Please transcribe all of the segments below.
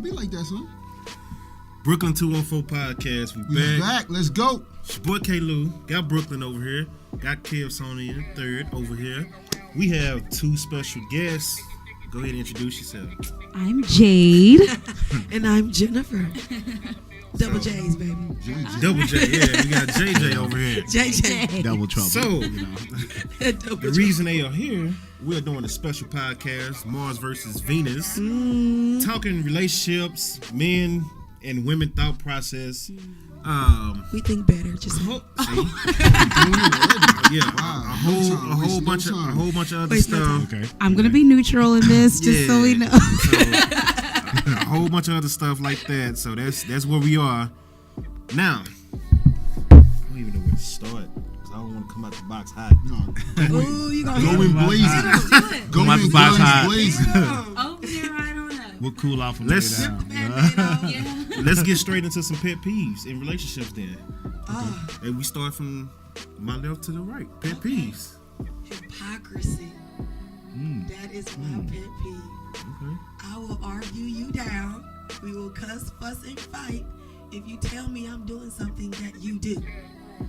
Don't be like that, son. Brooklyn 214 podcast. We back. Let's go. It's your boy K. Lou. Got Brooklyn over here. Got KEVSONIAN third over here. We have two special guests. Go ahead and introduce yourself. I'm Jade. And I'm Jennifer. Double J's, baby. Double J, yeah. We got JJ over here. JJ. Double trouble. So, Double the reason they are here, we're doing a special podcast, Mars versus Venus. Talking relationships, men and women thought process. We think better. Just Yeah, a whole bunch of other stuff. Okay. I'm going to be neutral in this, just so we know. A whole bunch of other stuff like that. So that's where we are. Now, I don't even know where to start because I don't want to come out the box hot. ooh, you gonna Go in blazing. Go in box hot. blazing. Open it right on up. We'll cool off from Let's- down. Let's get straight into some pet peeves in relationships then. And we start from my left to the right. Pet peeves. Hypocrisy. That is my pet peeve. Okay. I will argue you down. We will cuss, fuss, and fight if you tell me I'm doing something that you do.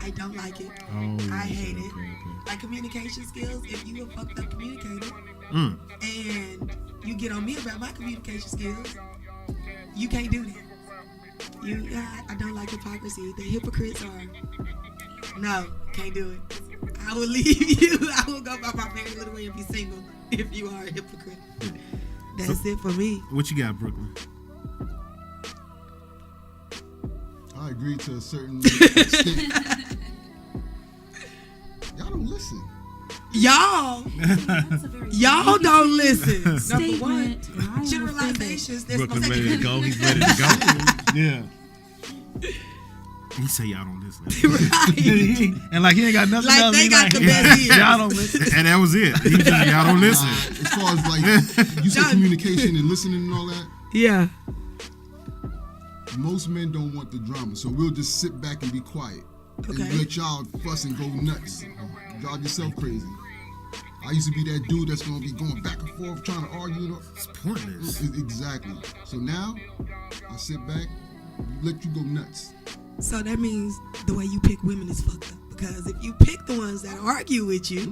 I don't like it. I hate it. Like communication skills, if you a fucked up communicator and you get on me about my communication skills, you can't do that. I don't like hypocrisy. The hypocrites are, no, can't do it. I will leave you. I will go by my very little way and be single if you are a hypocrite. That's it for me. What you got, Brooklyn? I agree to a certain extent. Y'all don't listen. Y'all don't listen. Number Statement. one, generalizations. There's Brooklyn no ready to second. go. He's ready to go. Yeah. He say y'all don't listen. Right. And like he ain't got nothing Like else. they He got the best ears. Y'all don't listen. And that was it. He just, y'all don't listen. As far as like you said, Done. communication and listening and all that. Yeah. Most men don't want the drama, so we'll just sit back and be quiet Okay. and let y'all fuss and go nuts, drive yourself crazy. I used to be that dude that's gonna be going back and forth trying to argue. It's pointless. Exactly. So now I sit back, let you go nuts. So that means the way you pick women is fucked up. Because if you pick the ones that argue with you,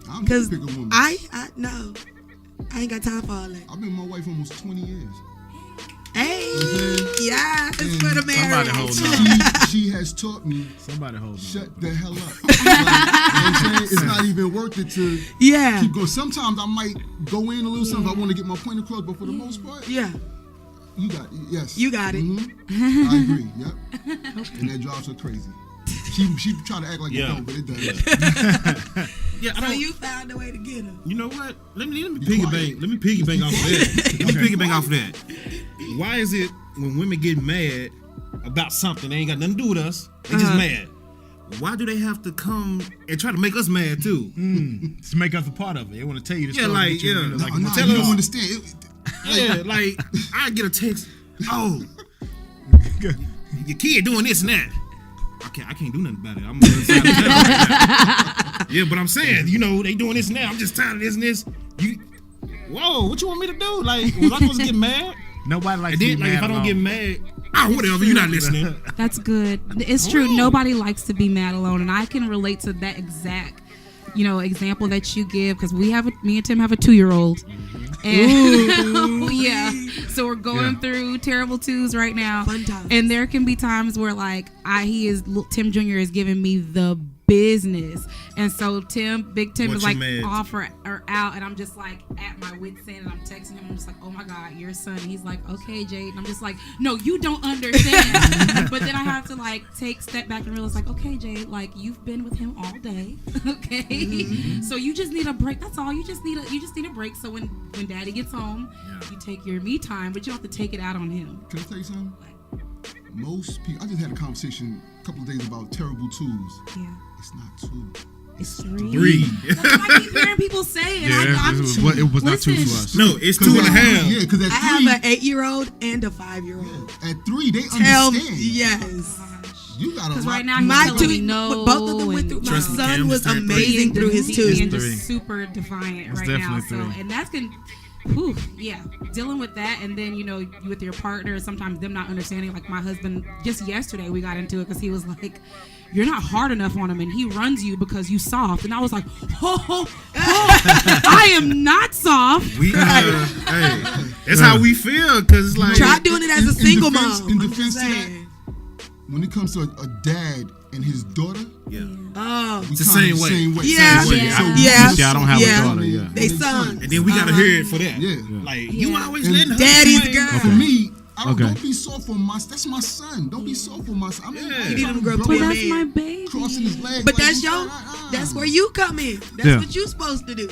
I'm because pick a woman. I no, I ain't got time for all that. I've been with my wife almost 20 years. Hey, Mhm. yeah, it's And for the somebody marriage. hold She has taught me, Somebody hold on. shut the hell up. Like, you know what I'm saying? It's not even worth it to Yeah, keep going. Sometimes I might go in a little something if I want to get my point across, but for the most part, yeah, you got it. Yes. you got it. Mhm. I agree. Yep. And that drives her crazy. She try to act like Yeah. it don't, but it does. Yeah, I So don't. you found a way to get her. You know what? Let me Be piggyback. quiet. Let me piggyback off of that. Let me piggyback off of that. Why is it when women get mad about something, they ain't got nothing to do with us, they just mad? Why do they have to come and try to make us mad too? To make us a part of it. They want to tell you the Yeah, story. like, but you yeah. know, like, No, tell you us. don't understand. Yeah, like I get a text. Oh, your kid doing this and that. I can't do nothing about it. I'm on the other side of the town right now. Yeah, but I'm saying, you know, they doing this now. I'm just tired of this and this. Whoa, what you want me to do? Like, was I supposed to get mad? nobody likes And to then, be like, mad if I don't alone. get mad, whatever, you're not listening. That's good. It's true. Oh. Nobody likes to be mad alone. And I can relate to that exact, example that you give. Because me and Tim have a 2-year-old. And yeah. So we're going through terrible twos right now. Fun times. And there can be times where Tim Jr. is giving me the business. And so Big Tim What is you like mad? off or out, and I'm just like at my wit's end, and I'm texting him. I'm just like, oh my God, your son. And he's like, okay, Jade. And I'm just like, no, you don't understand. But then I have to step back and realize okay, Jade, you've been with him all day, okay? So you just need a break. That's all. You just need a break. So when Daddy gets home, you take your me time, but you don't have to take it out on him. Can I tell you something? Most people, I just had a conversation a couple of days about terrible twos. Yeah, It's not two. it's 3. 3. That's what I keep hearing people say. And Yeah, it was not two for Listen. us. No, it's 2.5. Yeah, because at I 3, have an 8-year-old and a 5-year-old. at 3 they Tell me, understand. yes. You got a Because lot. right now he's My telling me two, no. both of them went through. My Trust me, son Cam was is 10-3. amazing through his He's twos. being Three. just super defiant It's right now. definitely So, three. and whew, yeah, dealing with that, and then with your partner, sometimes them not understanding. Like my husband, just yesterday we got into it because he was like, "You're not hard enough on him, and he runs you because you soft." And I was like, "Oh, I am not soft." Hey, that's how we feel, because it's like Try doing it as a single mom. In defense to that, when it comes to a dad and his daughter, Oh, it's the same way. Yeah. Same way. Yeah, I don't have a daughter. Yeah. They son. And then we gotta hear it for that. Yeah. Like you always And letting her Daddy's swing. girl. For me, Okay. don't be soft on that's my son. Don't be soft on my son. I mean, Yeah. You need him to grow up to But be a that's my man. baby. crossing his legs. But like, that's that's where you come in. That's Yeah. what you supposed to do.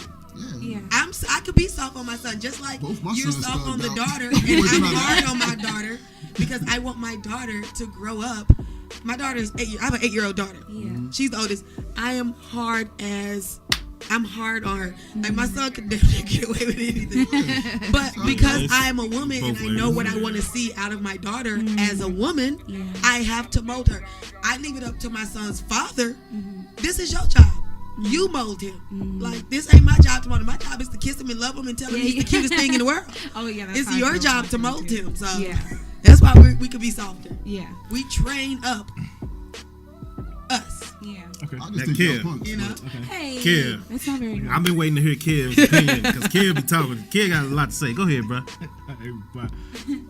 Yeah. I could be soft on my son, just like Both my you're sons soft on the thugged out. daughter, Boys and I'm not hard out. on my daughter because I want my daughter to grow up. My daughter's 8 years. I have an 8-year-old daughter. Yeah. She's the oldest. I'm hard on her. Like my son could definitely get away with anything. But because I am a woman and I know what I want to see out of my daughter as a woman, I have to mold her. I leave it up to my son's father. This is your job. You mold him. Like, this ain't my job to mold him. My job is to kiss him and love him and tell him he's the cutest thing in the world. Oh yeah, that's It's how I your feel job about to him, mold too. him. So Yeah. that's why we could be softer. Yeah. We train up us. Yeah. Okay. I That just think kid. y'all punks. You know? Hey. Kev. That's not very nice. I've been waiting to hear Kev's opinion, because Kev be talking. Kev got a lot to say. Go ahead, bro. My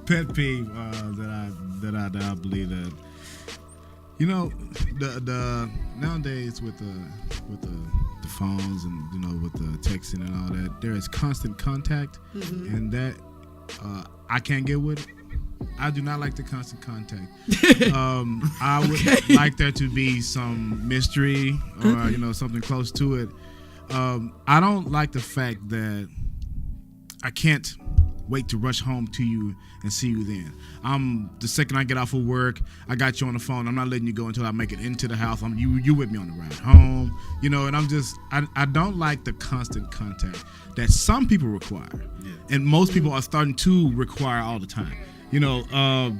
pet peeve that I believe that the nowadays with the phones and with the texting and all that, there is constant contact, and that I can't get with it. I do not like the constant contact. I would like there to be some mystery or something close to it. I don't like the fact that I can't wait to rush home to you and see you then. The second I get off of work, I got you on the phone. I'm not letting you go until I make it into the house. You with me on the ride home, and I don't like the constant contact that some people require, and most people are starting to require all the time. I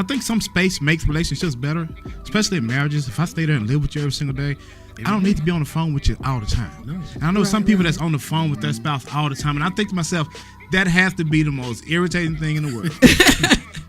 think some space makes relationships better, especially in marriages. If I stay there and live with you every single day, I don't need to be on the phone with you all the time. And I know some people that's on the phone with their spouse all the time, and I think to myself, that has to be the most irritating thing in the world.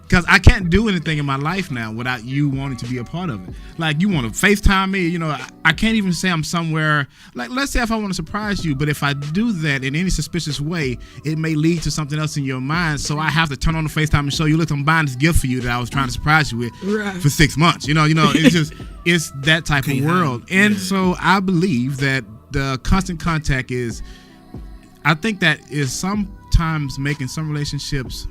Because I can't do anything in my life now without you wanting to be a part of it. Like, you want to FaceTime me, I can't even say I'm somewhere. Like, let's say if I want to surprise you, but if I do that in any suspicious way, it may lead to something else in your mind. So I have to turn on the FaceTime and show you, look, I'm buying this gift for you that I was trying to surprise you with for 6 months. It's just, it's that type of world. And so I believe that the constant contact I think that is sometimes making some relationships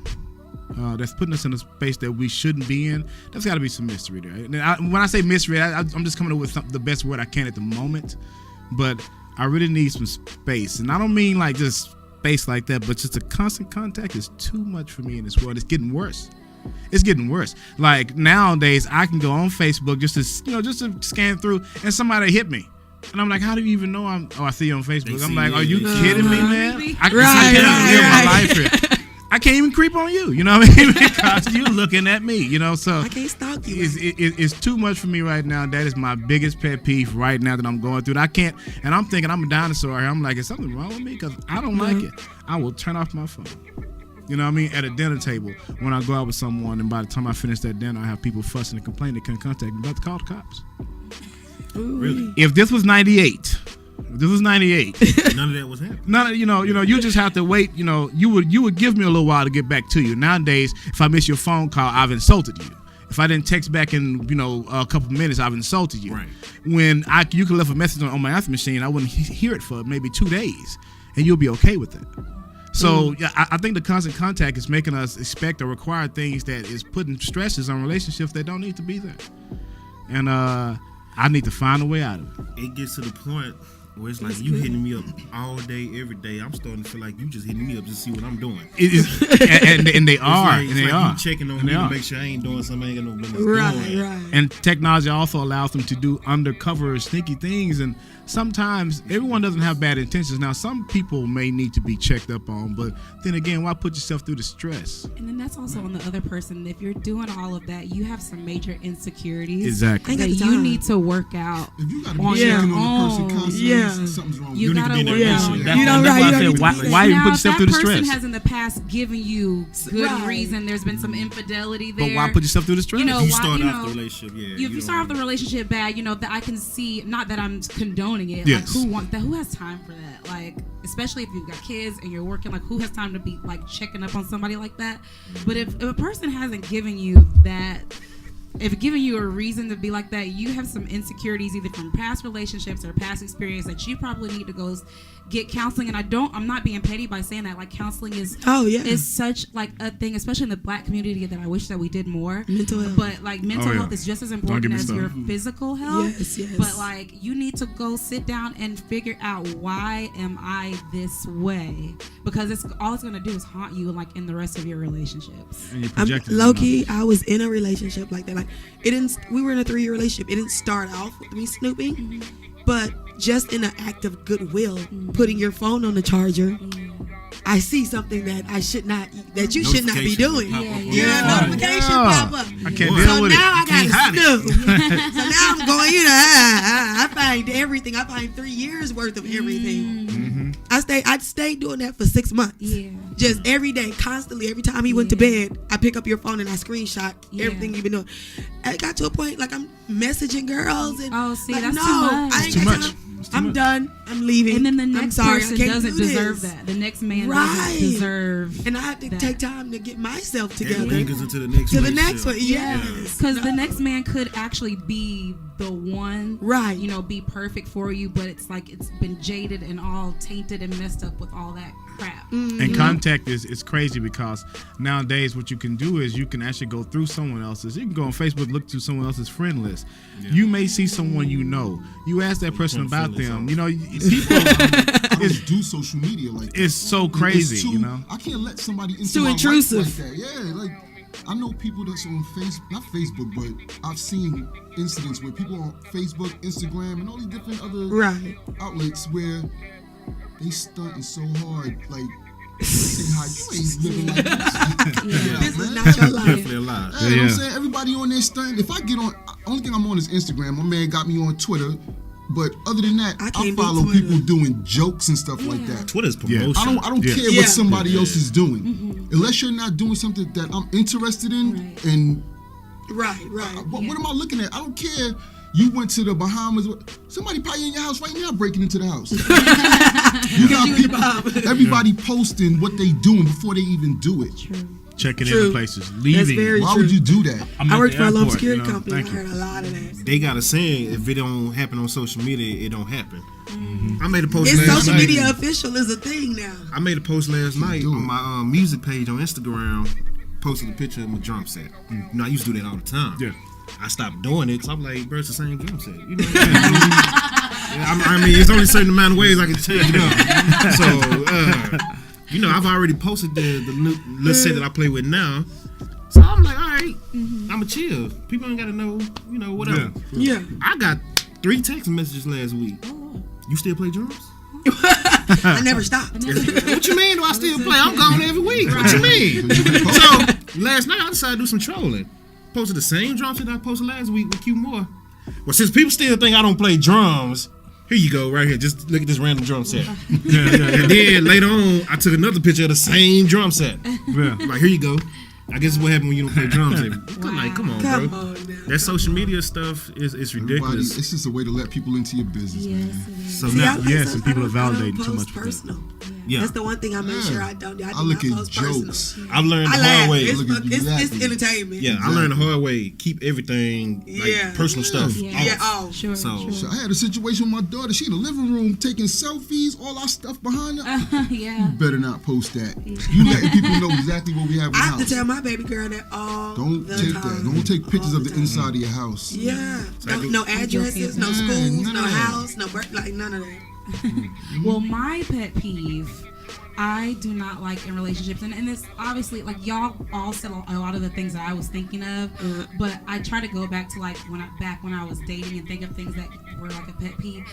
that's putting us in a space that we shouldn't be in. There's got to be some mystery there. And when I say mystery, I'm just coming up with the best word I can at the moment. But I really need some space. And I don't mean like just space like that, but just a constant contact is too much for me in this world. It's getting worse. It's getting worse. Like, nowadays, I can go on Facebook just to scan through, and somebody hit me. And I'm like, how do you even know I see you on Facebook? I'm like, are you kidding me, man? I can't even live my life here. I can't even creep on you, what I mean? Because you're looking at me, so I can't stalk you. it's too much for me right now. That is my biggest pet peeve right now that I'm going through. I can't, and I'm thinking I'm a dinosaur here. I'm like, is something wrong with me? Because I don't like it. I will turn off my phone. You know what I mean? At a dinner table, when I go out with someone, and by the time I finish that dinner, I have people fussing and complaining, they couldn't contact me, about to call the cops. Really? If this was 98, none of that was happening. None of, you just have to wait. You would give me a little while to get back to you. Nowadays, if I miss your phone call, I've insulted you. If I didn't text back in, a couple minutes, I've insulted you. Right. When you could leave a message on my answer machine, I wouldn't hear it for maybe 2 days, and you'll be okay with that. So I think the constant contact is making us expect or require things that is putting stresses on relationships that don't need to be there. And I need to find a way out of it. It gets to the point where it's like you hitting me up all day, every day. I'm starting to feel like you just hitting me up just to see what I'm doing. It is, and they are. It's and they like are. you checking on and me they to are. make sure I ain't doing something I ain't got no business doing. Right. And technology also allows them to do undercover sneaky things, and sometimes everyone doesn't have bad intentions. Now, some people may need to be checked up on, but then again, why put yourself through the stress? And then that's also on the other person. If you're doing all of that, you have some major insecurities. Exactly. That you need to work out. If you gotta on be your checking on the own. person constantly, something's wrong. You need to gotta be in work that out. relationship. You know, That's right, why I you said, don't why need to be even Now, put if yourself that through the person stress? has in the past given you good Right. reason, there's been some infidelity there. But why put yourself through the stress? You know, If you why- start you off know, the relationship, yeah. if you start off the relationship bad, you know that I can see. Not that I'm condoning it. Yes. Like, who wants that? Who has time for that? Like, especially if you've got kids and you're working. Like, who has time to be like checking up on somebody like that? But if a person hasn't given you that, if giving you a reason to be like that, you have some insecurities either from past relationships or past experience that you probably need to go get counseling. And I'm not being petty by saying that. Like, counseling is such like a thing, especially in the Black community, that I wish that we did more. Mental health. But like mental health is just as important me as your started. physical health. Yes. But like, you need to go sit down and figure out, why am I this way? Because it's gonna do is haunt you like in the rest of your relationships. And you're I'm projecting low it, key. I was in a relationship like that. Like, it didn't. We were in a 3-year relationship. It didn't start off with me snooping, but just in an act of goodwill, putting your phone on the charger. I see something that I should not, that you should not be doing. Notification pop up. I can't So deal with now it. I gotta snoop. So now I'm going, I find everything. I find 3 years worth of everything. I stayed doing that for 6 months. Yeah. Just every day, constantly. Every time he went to bed, I pick up your phone and I screenshot everything you've been doing. It got to a point like I'm messaging girls and See, like, that's no, too much. I ain't Too got much. time. I'm done. I'm leaving. And then the I'm next sorry, person I can't doesn't do deserve this. that. The next man Right. doesn't deserve. And I have to that. take time to get myself together. Everything goes into the next To the relationship. next one, yes. Because the next man could actually be the one, Right. You know, be perfect for you, but it's like it's been jaded and all tainted and messed up with all that crap. And contact is crazy because nowadays what you can do is you can actually go through someone else's. You can go on Facebook, look through someone else's friend list. You may see someone you know. You ask that person about them. You know, people. I don't do social media like that. It's so crazy. It's too, You know. I can't let somebody into too my intrusive. life like that. Yeah, like I know people that's on Facebook, not Facebook, but I've seen incidents where people on Facebook, Instagram, and all these different other outlets where they stunting so hard, like saying how you ain't living like this. This is not your life. Definitely a lie. Yeah, you know what I'm saying? Everybody on there stunting. If I get on, only thing I'm on is Instagram. My man got me on Twitter. But other than that, I I can't follow do Twitter. people doing jokes and stuff like that. Twitter's promotion. I don't care Yeah. what somebody else is doing. Unless you're not doing something that I'm interested in. And Right. what am I looking at? I don't care. You went to the Bahamas. Somebody probably in your house right now breaking into the house. You got people, everybody posting what they doing before they even do it. Checking True. in places, leaving. very Why true. would you do that? I'm I at worked the for a loan airport, security you know. company. I Thank you. heard a lot of that. They got a saying: if it don't happen on social media, it don't happen. I made a post It's last social night. media official is a thing now. I made a post last night on my music page on Instagram. Posted a picture of my drum set. You know, I used to do that all the time. Yeah. I stopped doing it because I'm like, bro, it's the same drum set. You know what I mean, it's only a certain amount of ways I can change it up. So, you know, I've already posted the little set that I play with now. So I'm like, all right, I'ma chill. People ain't got to know, you know, whatever. Yeah. I got 3 text messages last week. You still play drums? I never stopped. What you mean do I still play? I'm gone every week. What you mean? So last night I decided to do some trolling. Posted the same drum set I posted last week with Q Moore. Well, since people still think I don't play drums, here you go, right here. Just look at this random drum set. And then later on, I took another picture of the same drum set. Yeah. Like, here you go. I guess it's what happened when you don't play drums. Like, come on, Come bro. on now. That social media stuff is Everybody, ridiculous. it's just a way to let people into your business, man. So See, now, I play yes, stuff and people I are don't validating too post much for that. personal. yeah, That's the one thing I make sure I don't do. I do I look not at post jokes. personal. I've learned the I hard laugh. way. It's, Look at it's exactly. entertainment. Yeah, I learned the hard way. Keep everything like Yeah. personal stuff Yeah. off. Oh. Sure. So- So I had a situation with my daughter. She in the living room taking selfies, all our stuff behind her. Yeah. Better not post that. You letting people know exactly what we have in the I have to house. tell my baby girl that all Don't the take time. that. Don't take pictures All of the time. inside of your house. Yeah. I No, do- no addresses, no Yeah, schools, none no of that. house, no birth, like none of that. Well, my pet peeve, I do not like in relationships, and it's obviously like y'all all said a lot of the things that I was thinking of, but I try to go back to like when I was dating and think of things that were like a pet peeve.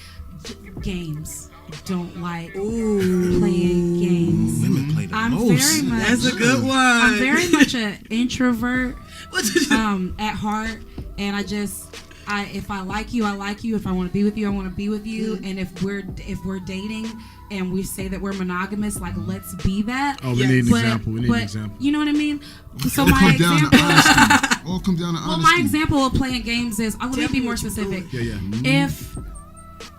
games. Don't like playing games. Women play the I'm most. very much. That's a good one. I'm very much an introvert at heart, and if I like you, I like you. If I want to be with you, I want to be with you. And if we're dating and we say that we're monogamous, like let's be that. Oh, we need an example. We need an example. You know what I mean? So All my comes down to example. honesty. All comes down to Well, honesty. my example of playing games is. Let me be more specific. Yeah.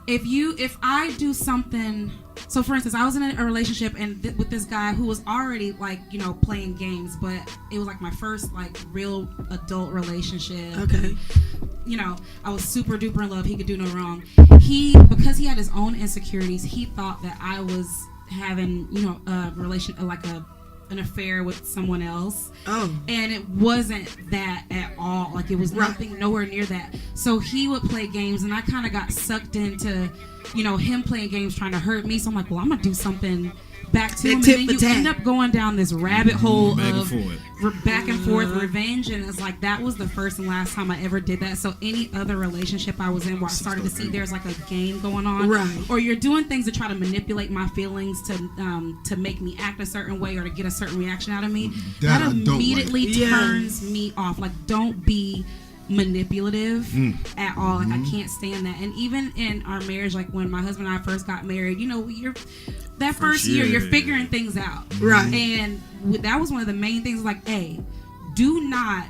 If I do something, so for instance, I was in a relationship and with this guy who was already like, playing games, but it was like my first like real adult relationship. Okay. And, I was super duper in love. He could do no wrong. Because he had his own insecurities, he thought that I was having, a relation, like an affair with someone else. Oh. And it wasn't that at all. Like it was nothing, nowhere near that. So he would play games and I kind of got sucked into, him playing games trying to hurt me. So I'm like, well, I'm going to do something back to him. And then you end up going down this rabbit hole back and forth revenge. And it's like, that was the first and last time I ever did that. So any other relationship I was in where I started to see there's like a game going on. Right. Or you're doing things to try to manipulate my feelings to make me act a certain way or to get a certain reaction out of me. That immediately turns me off. Like, don't be manipulative at all. Like I can't stand that. And even in our marriage, like when my husband and I first got married, you're that first year you're figuring things out, right? And that was one of the main things. Like, hey, do not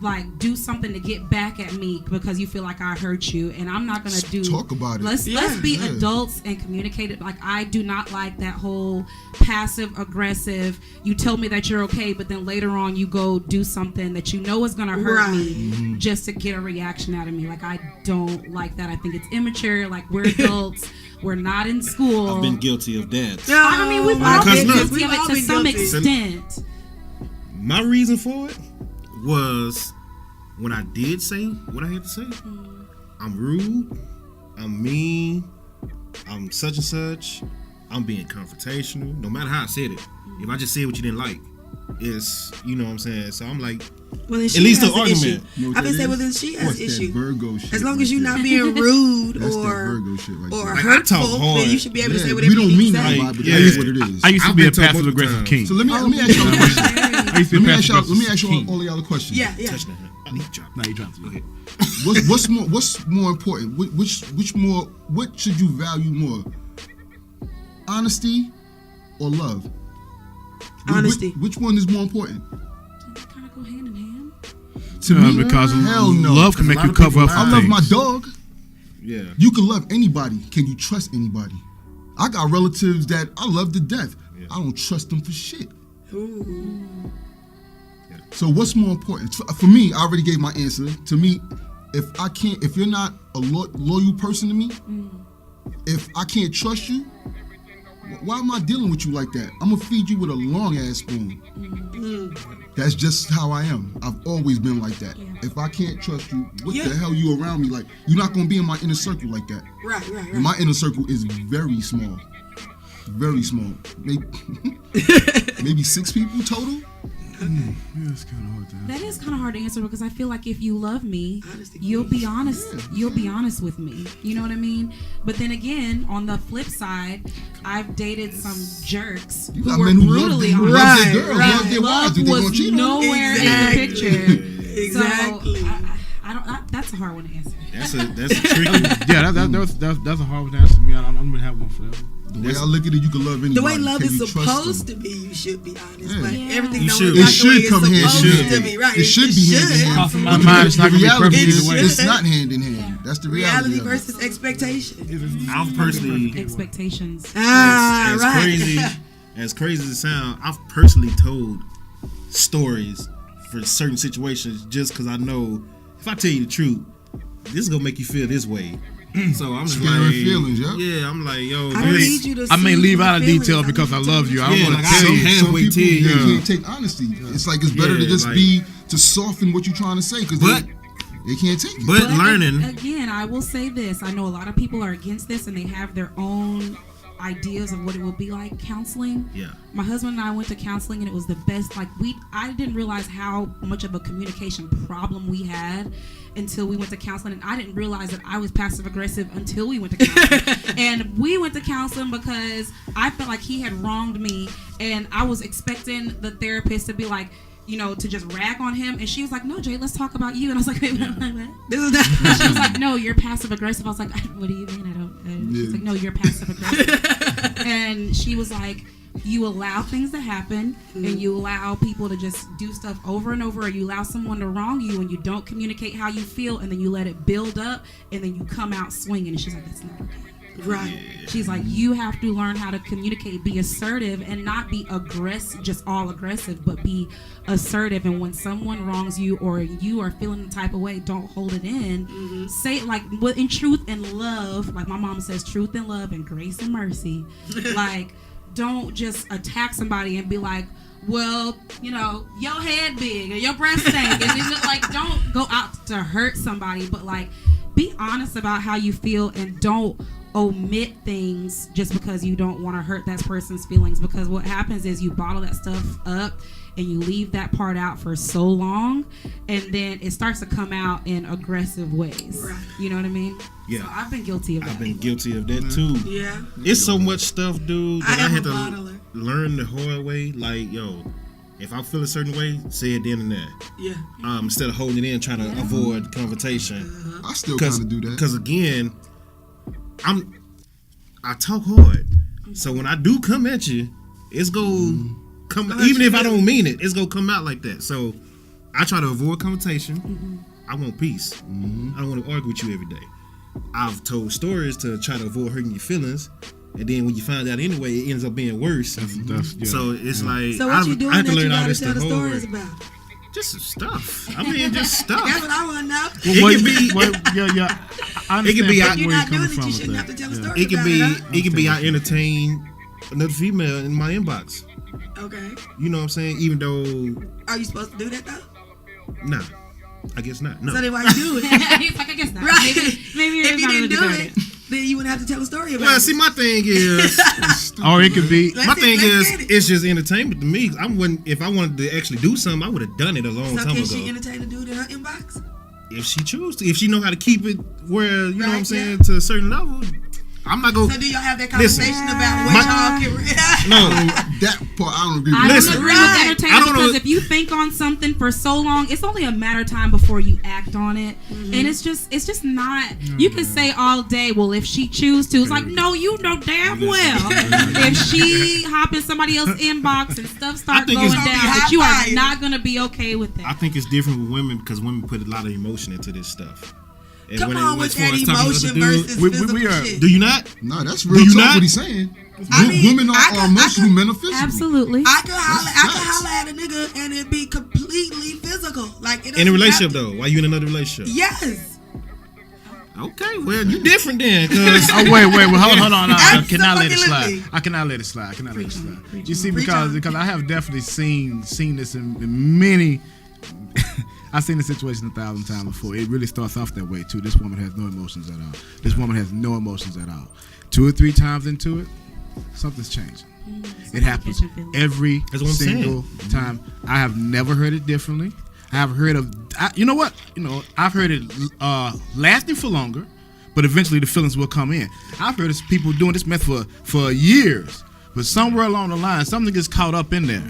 like do something to get back at me because you feel like I hurt you, and I'm not gonna talk about it. Let's be adults and communicate it. Like, I do not like that whole passive aggressive. You tell me that you're okay, but then later on you go do something that you know is gonna hurt me just to get a reaction out of me. Like, I don't like that. I think it's immature. Like, we're adults. We're not in school. I've been guilty of that. I mean, we've all been guilty of it to some extent. My reason for it was when I did say what I had to say. I'm rude, I'm mean, I'm such and such, I'm being confrontational. No matter how I said it, if I just said what you didn't like, it's, what I'm saying. So I'm like, well, at least the argument. I've been saying, well, then she has issue. Virgo shit. As long as you're not being rude or hurtful, then you should be able to say whatever you need to say. But that is what it is. I used to be a passive aggressive king. So let me ask y'all a question. Let me ask y'all all y'all a question. Yeah. I need to drop. No, you dropped it. Go ahead. What's more important? What should you value more? Honesty or love? Honesty. Which one is more important? They kind of go hand in hand. To me, because hell no. Love can make you cover up. I love my dog. Yeah. You can love anybody. Can you trust anybody? I got relatives that I love to death. Yeah. I don't trust them for shit. Ooh. Yeah. So what's more important? For me, I already gave my answer. To me, if you're not a loyal person to me, if I can't trust you, why am I dealing with you like that? I'm gonna feed you with a long ass spoon. That's just how I am. I've always been like that. Yeah. If I can't trust you, what the hell you around me like? You're not gonna be in my inner circle like that. Right. And my inner circle is very small. Very small. Maybe 6 people total. Yeah, that's kind of hard to answer. That is kind of hard to answer because I feel like if you love me, you'll be honest. You'll be honest with me. You know what I mean? But then again, on the flip side, I've dated some jerks who were brutally honest. Love was nowhere in the picture. Exactly. So, I don't. That's a hard one to answer. That's a tricky. Yeah, that's a hard one to answer to me. I'm gonna have one forever. The way I look at it, you can love anybody. The way love can is you supposed to be, you should be honest. But everything don't It look like the way should it's come hand supposed in to hand. be. Right. It should be hand in hand. My mind is not gonna be perfect either way. It's not hand in hand. That's the reality versus expectation. I've personally expectations. As crazy as it sounds, I've personally told stories for certain situations just because I know if I tell you the truth, this is gonna make you feel this way. So I'm just feelings, I'm like, yo, I may leave out a detail because I love you. I don't want to tell you. Some people can't take honesty. It's like it's better to just to soften what you're trying to say because they can't take it. But learning again, I will say this: I know a lot of people are against this and they have their own ideas of what it would be like counseling. Yeah. My husband and I went to counseling, and it was the best. Like I didn't realize how much of a communication problem we had until we went to counseling, and I didn't realize that I was passive aggressive until we went to counseling. And we went to counseling because I felt like he had wronged me, and I was expecting the therapist to be like, you know, to just rag on him. And she was like, no, Jay, let's talk about you. And I was like, wait, this is that. She was like, no, you're passive aggressive. I was like, what do you mean? I don't. She's like, no, you're passive aggressive. And she was like, you allow things to happen, and you allow people to just do stuff over and over, or you allow someone to wrong you, and you don't communicate how you feel, and then you let it build up, and then you come out swinging. And she's like, that's not okay. Right. She's like, you have to learn how to communicate, be assertive, and not be just all aggressive, but be assertive. And when someone wrongs you, or you are feeling the type of way, don't hold it in. Say it like in truth and love, like my mom says, truth and love and grace and mercy. Like, don't just attack somebody and be like, well, you know, your head big or your breast stank. And it's just like, don't go out to hurt somebody, but like, be honest about how you feel, and don't omit things just because you don't want to hurt that person's feelings. Because what happens is you bottle that stuff up and you leave that part out for so long, and then it starts to come out in aggressive ways. Right. You know what I mean? Yeah. So I've been guilty of that. I've been guilty of that too. Yeah. It's so much stuff, dude, that I had to bottler. learn the hard way. Like, yo, if I feel a certain way, say it then and there. Yeah. Instead of holding it in, trying to avoid confrontation. I still kind of do that. Because again, I talk hard. So when I do come at you, it's come, even if I don't mean it, it's gonna come out like that. So I try to avoid confrontation. I want peace. I don't want to argue with you every day. I've told stories to try to avoid hurting your feelings, and then when you find out anyway, it ends up being worse. So it's like, so what you doing I have to that learn you all gotta this tell the the hard stories way. about? Just stuff. I mean, just stuff. That's what I want to know. I It can be understand You're where not you're doing coming it, from you with shouldn't have that. to tell a story It can about be. it, It can be. I entertain another female in my inbox. huh? Okay. You know what I'm saying? Even though, Are you supposed to do that though? nah, I guess not. No. So then why you do it? He's like, I guess not. Right. Maybe If you didn't do deserve it, then you wouldn't have to tell a story about Well, it. see, my thing is, Or it could be. my thing let's is, get it. it's just entertainment to me. If I wanted to actually do something, I would have done it a long So time can ago. she entertain a dude in her inbox? If she chooses to, if she know how to keep it where, you know what I'm Right, saying, yeah. to a certain level, I'm not going So do y'all have that Listen, conversation about what y'all can... no. That part I don't agree with. I don't Listen, agree right. with I entertainment don't know- because if you think on something for so long, it's only a matter of time before you act on it, and it's just not. You can say all day, well, if she choose to, it's like, no, you know damn well if she hop in somebody else's inbox and stuff starts think going it's down, gonna be that you are high-fived. not gonna be okay with I that. think it's different with women because women put a lot of emotion into this stuff. And Come when on as with far that as talking to other emotion dudes- versus we physical are- shit. Do you not? Nah, that's Do real you talk. not? What he's saying. I mean, Women I are could- emotional, men are physical. Absolutely. I could holler facts. at a nigga and it'd be completely physical. Like it In a doesn't relationship have to- though, while you in another relationship. Yes. Okay, well you different then, cause Oh wait, hold on. I cannot let it slide. Absolutely. I cannot let it slide. You see, Preach because on. I have definitely seen this in many. I've seen the situation 1,000 times before. It really starts off that way too. This woman has no emotions at all. This woman has no emotions at all. 2 or 3 times into it, something's changing. It happens every That's what I'm single time. I have never heard it differently. I have heard of, you know what? I've heard it lasting for longer, but eventually the feelings will come in. I've heard of people doing this method for years, but somewhere along the line, something gets caught up in there.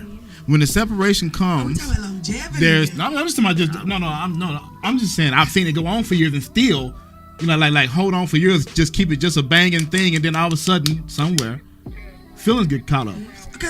When the separation We comes, talking about longevity. there's. here. I'm just talking about I'm just saying I've seen it go on for years and still, like hold on for years, just keep it just a banging thing, and then all of a sudden somewhere, feelings get caught up.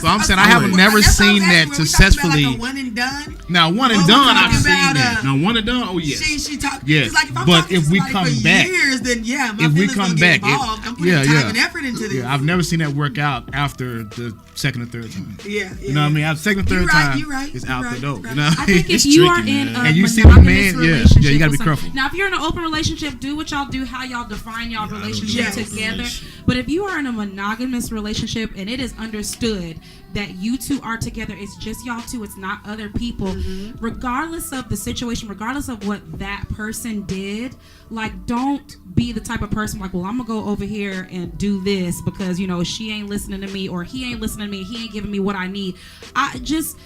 So I'm saying I haven't never seen that successfully. Like a one and done. Now one and Or we done, talking I've seen about, that. Now one and done, oh yes. She talk. Yes, It's like if I'm but talking if to we somebody come for back- years, then yeah, my if we feelings come gonna back, get involved. I'm putting time and effort into this. Yeah, I've never seen that work out after the second or third time. Yeah, You know what I mean? After second, third time, You right. it's you out right, the door. you You know? right. I think if It's you are tricky, in man. a And you see the monogamous man- yeah, relationship you gotta with be someone- careful. Now, if you're in an open relationship, do what y'all do, how y'all define y'all relationship Yes. together. Relationship. But But if you are in a monogamous relationship and it is understood that you two are together, it's just y'all two, it's not other people, regardless of the situation, regardless of what that person did, like, don't be the type of person like, well, I'm gonna go over here and do this because, you know, she ain't listening to me, or he ain't listening to me, he ain't giving me what I need. I just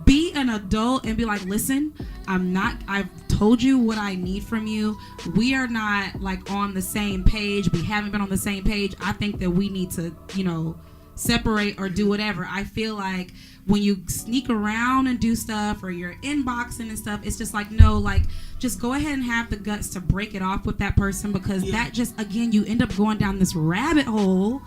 be an adult and be like, listen, I've told you what I need from you. We are not like on the same page. We haven't been on the same page. I think that we need to, you know, separate or do whatever. I feel like when you sneak around and do stuff, or you're inboxing and stuff, it's just like, no, like, just go ahead and have the guts to break it off with that person, because that just, again, you end up going down this rabbit hole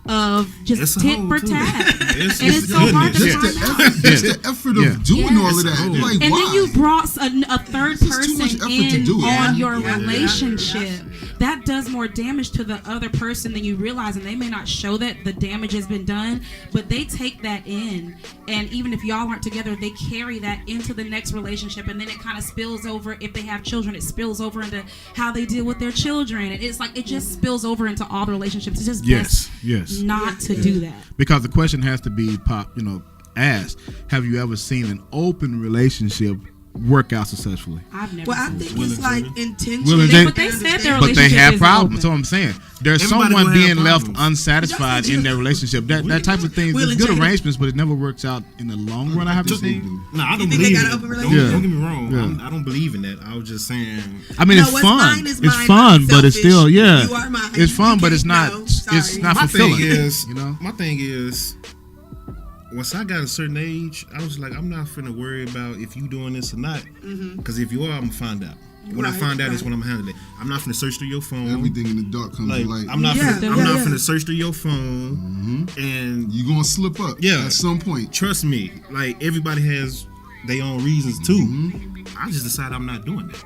of just tit for tat. It's so hard to find Just the effort of doing all of that. Like, and why? then you brought a third person in on your Yeah. relationship. That does more damage to the other person than you realize, and they may not show that the damage has been done, but they take that in, and even if y'all aren't together, they carry that into the next relationship, and then it kind of spills over. If they have children, it spills over into how they deal with their children, and it's like it just spills over into all the relationships. It's just best not to do that, because the question has to be asked: have you ever seen an open relationship work out successfully? I've never. Well, I think it's like intention. But they said their But they relationship have is problems. open. So I'm saying there's Everybody someone gonna have being left problems. unsatisfied in their relationship. That type of thing. There's good arrangements, but it never works out in the long run. I haven't seen. No, I don't think they believe got in an open it. relationship? Don't get me wrong. Yeah. I don't believe in that. I was just saying. I mean, No, it's what's fun. mine is It's mine, fun, I'm but it's selfish. still You are mine. It's fun, You but it's can't not. know. It's Sorry. not My fulfilling. thing is, you know. my thing is, once I got a certain age, I was like, I'm not finna worry about if you doing this or not, because if you are, I'm gonna find out. When I find out is when I'm gonna handle it. I'm not finna search through your phone. Everything in the dark comes Like, to light. I'm not Yeah. finna search through your phone, and You're gonna slip up. Yeah. At some point. trust me, like, everybody has their own reasons too. I just decided I'm not doing that.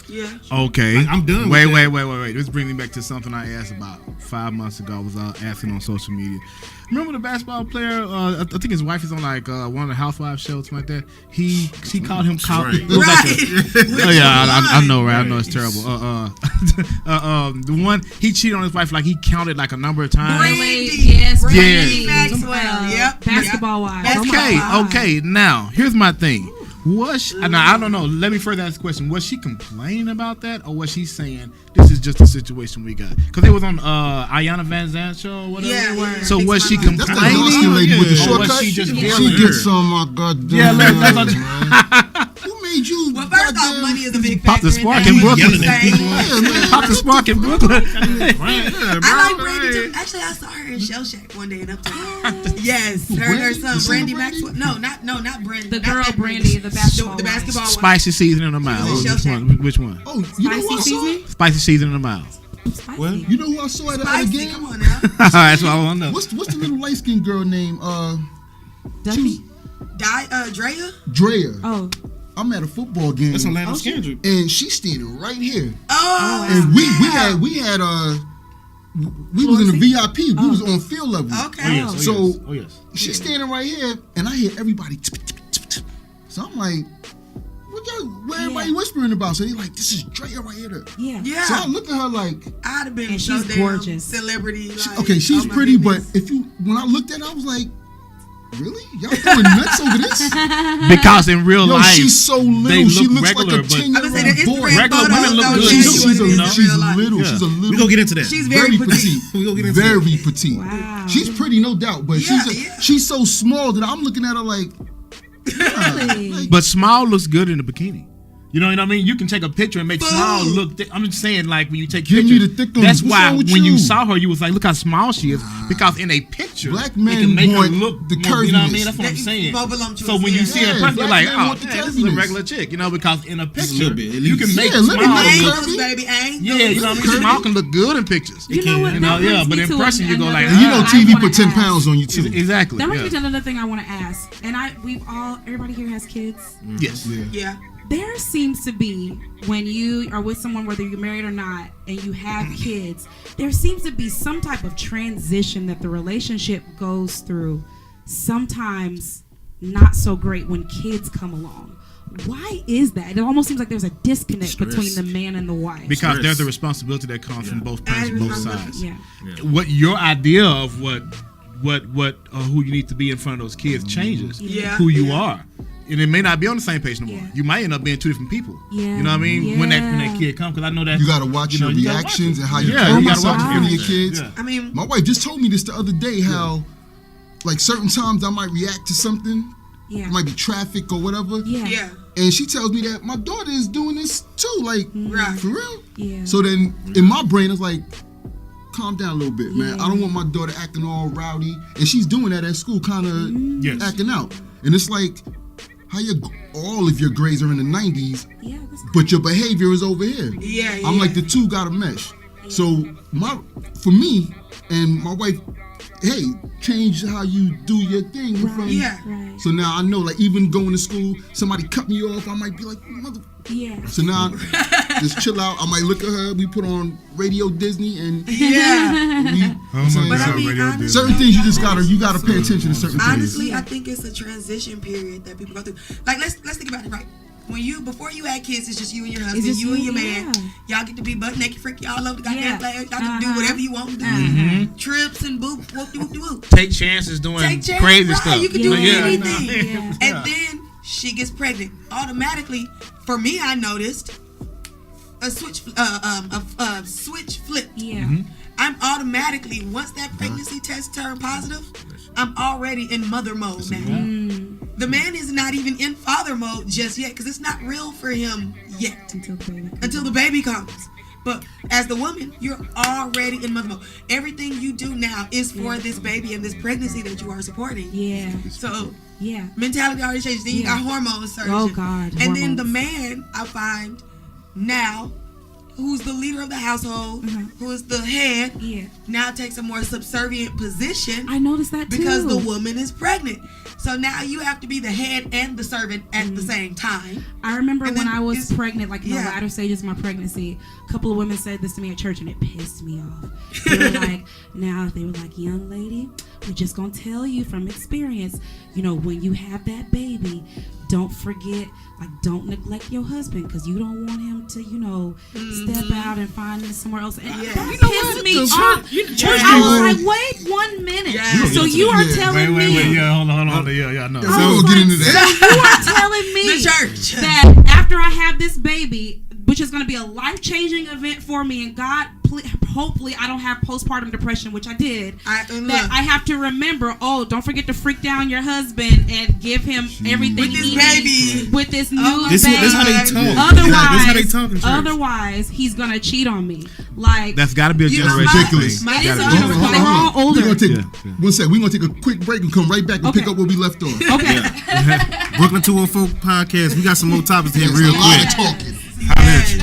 Yeah. Okay. Like, I'm done with Wait, that. wait. This brings me back to something I asked about 5 months ago. I was asking on social media. Remember the basketball player? I think his wife is on like one of the Housewives shows, something like that. She called him cow. Right. It was like Right. oh yeah, I know, right? I know it's terrible. The one he cheated on his wife, like he counted like a number of times. Brandy. Yes, Brandy Yeah. Maxwell. Yep. Basketball wise. Oh my Okay, God. okay. Now here's my thing. Was she, now I don't know. Let me further ask the question. Was she complaining about that, or was she saying this is just a situation we got? Because it was on Ayanna Van Zandt show, or whatever. Yeah. So was she That's that complaining, Boston lady with the or was shortcut. she just She feeling gets some my goddamn. Yeah, let's- man. Who made you? Well, first off, goddamn- money is a big Pop factor. the spark that. in We Brooklyn. just Yelling at saying. people. Yeah, man. Pop the spark in Brooklyn? I like Brandy too. Actually, I saw her in Shell Shack one day in Uptown. Yes, her Brandy? son, The singer Brandy Brandy? Maxwell. not Brandy. The not girl that Brandy, the basketball The wife. basketball one. Spicy seasoning in the mouth. She was in Which Shell one? Which one? Oh, you know who I Spicy saw? seasoning? Spicy seasoning in the mouth. Spicy. What? You know who I saw at a Spicy, game? come on now. That's what I want to know. What's the little light skinned girl name? Duffy? Drea? Drea. Oh. I'm at a football game, That's Orlando Scandrick. and she's standing right here. Oh, And yeah. we was in the VIP. We was on field level. Okay. So- yes. She's standing right here, and I hear everybody. So I'm like, what everybody whispering about? So they like, this is Drea right here. Yeah. Yeah. So I look at her like, I'd have been And so she's damn gorgeous. celebrity. Like, okay, she's oh my pretty, goodness. but when I looked at her, I was like, really? Y'all going nuts over this? Because in real Yo, life, she's so they little. She look looks regular, like a but 10-year-old I was saying the boy. Instagram Regular photos women look don't good, show too. you what it is in real She's life. little. Yeah. She's a little. We gonna get into that. She's very petite. We gonna get into that. Very petite. Wow. She's pretty, no doubt, but Yeah, she's yeah. she's so small that I'm looking at her like. Really? but small looks good in a bikini. You know what I mean? You can take a picture and make Fool. small look. I'm just saying, like when you take Give me pictures, the thick one. that's What's why wrong with when you you? saw her, you was like, look how small she is. Because in a picture, Black it men can make her want look the more, you know what I mean? curviness. That's what I'm saying. More voluptuous, So when you yeah. see her in Yeah, person, you're black like, men oh, want the man, this is a curviness. regular chick, you know? Because in a picture, little bit, at you least. can make Yeah, let me small make look. curvy. Angles, baby, angles. Yeah, you know what I mean? Curvy. Small can look good in pictures. You know what? You know, that yeah, brings but me in to person you go like, And you know, I TV wanna put 10 ask. pounds on you too. Exactly. That brings me Yeah. to another thing I want to ask, and everybody here has kids. Yes. Yeah. Yeah. There seems to be, when you are with someone, whether you're married or not, and you have kids, there seems to be some type of transition that the relationship goes through. Sometimes not so great when kids come along. why is that? It almost seems like there's a disconnect Stress. between the man and the wife. Because Stress. there's a responsibility that comes from both parents, both sides. Yeah. What your idea of what who you need to be in front of those kids changes. Yeah. Who you are. And it may not be on the same page no more. Yeah. You might end up being two different people. Yeah. You know what I mean? Yeah. When that kid comes, because I know that You gotta watch your you gotta watch reactions it. and how you Yeah, carry you gotta yourself watch in front of your everything. kids. Yeah. I mean, My wife just told me this the other day how, like, certain times I might react to something. Yeah. It might be traffic or whatever. Yeah. yeah. And she tells me that my daughter is doing this too. Like, Right. for real? Yeah. So then in my brain, it's like, calm down a little bit, man. Yeah. I don't want my daughter acting all rowdy. And she's doing that at school, kind of Yes. acting out. And it's like, how all of your grades are in the 90s, Yeah. That's but your behavior is over here. Yeah, I'm like, the two gotta mesh. So for me and my wife, hey, change how you do your thing. right. Yeah. Right. So now I know, like, even going to school, somebody cut me off, I might be like, mother. Yeah. So now, just chill out. I might look at her. We put on Radio Disney, and Yeah. Oh But I mean, Radio honestly, certain things you gotta pay attention to certain things. Honestly, I think it's a transition period that people go through. Like, let's think about it, right? Before you had kids, it's just you and your husband, just you and you, your man. yeah. Y'all get to be butt naked, freak y'all over the goddamn Yeah. place. Y'all can do whatever you want to do. Mm-hmm. Trips and boop, whoop de whoop de whoop. Take chances doing Take chances, crazy right, stuff. you can do anything. Yeah. And then she gets pregnant. Automatically, for me, I noticed a switch flip. Yeah. I'm automatically, once that pregnancy test turned positive, I'm already in mother mode now. The man is not even in father mode just yet because it's not real for him yet until the baby comes. But as the woman, you're already in mother mode. Everything you do now is for this baby and this pregnancy that you are supporting. Yeah. So Yeah. mentality already changes. Then you got hormone surgery. Oh, God, And then hormones. the man, I find now, who's the leader of the household, who is the head, Yeah. now takes a more subservient position I noticed that too. because the woman is pregnant. So now you have to be the head and the servant at the same time. I remember And when then I was it's- pregnant, like in the yeah. latter stages of my pregnancy, a couple of women said this to me at church and it pissed me off. They were like, young lady, we're just going to tell you from experience, when you have that baby, don't forget, don't neglect your husband because you don't want him to, step out and find it somewhere else. And Yeah. that You know pissed what? me The off. church I was people- like, wait 1 minute. Yeah. So you are telling me. Yeah, hold on. Yeah, I know. Yeah, we're gonna get into So that. you are telling me The church. that after I have this baby, which is going to be a life-changing event for me, and God, hopefully I don't have postpartum depression, which I did, that I have to remember, don't forget to freak down your husband and give him everything With this he baby. needs with this new This baby. is how they talk. Otherwise, That's how they talk in church. otherwise, he's going to cheat on me. Like, That's got to be a You know, generation ridiculous. thing. my- it is Gotta a be. generation. They're all older. We're gonna take Yeah. one sec. We're gonna take a quick break and come right back and pick Okay. up where we left off. Okay. Brooklyn 204 podcast. We got some more topics here There's real a lot of quick. talking. Yes.